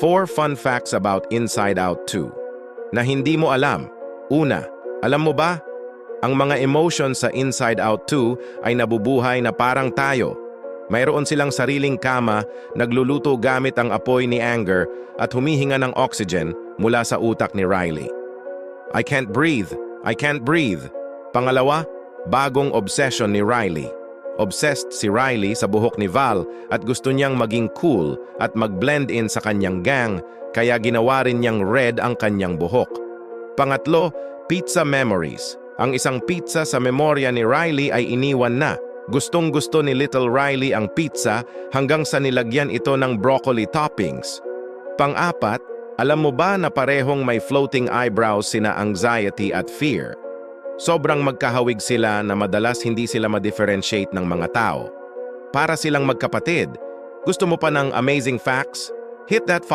4 fun facts about Inside Out 2 na hindi mo alam. Una, alam mo ba? Ang mga emotions sa Inside Out 2 ay nabubuhay na parang tayo. Mayroon silang sariling kama, nagluluto gamit ang apoy ni Anger at humihinga ng oxygen mula sa utak ni Riley. I can't breathe. I can't breathe. Pangalawa, bagong obsession ni Riley. Obsessed si Riley sa buhok ni Val at gusto niyang maging cool at mag-blend in sa kanyang gang, kaya ginawa rin niyang red ang kanyang buhok. Pangatlo, pizza memories. Ang isang pizza sa memorya ni Riley ay iniwan na. Gustong-gusto ni Little Riley ang pizza hanggang sa nilagyan ito ng broccoli toppings. Pang-apat, alam mo ba na parehong may floating eyebrows sina anxiety at fear? Sobrang magkahawig sila na madalas hindi sila ma-differentiate ng mga tao. Para silang magkapatid. Gusto mo pa ng amazing facts? Hit that follow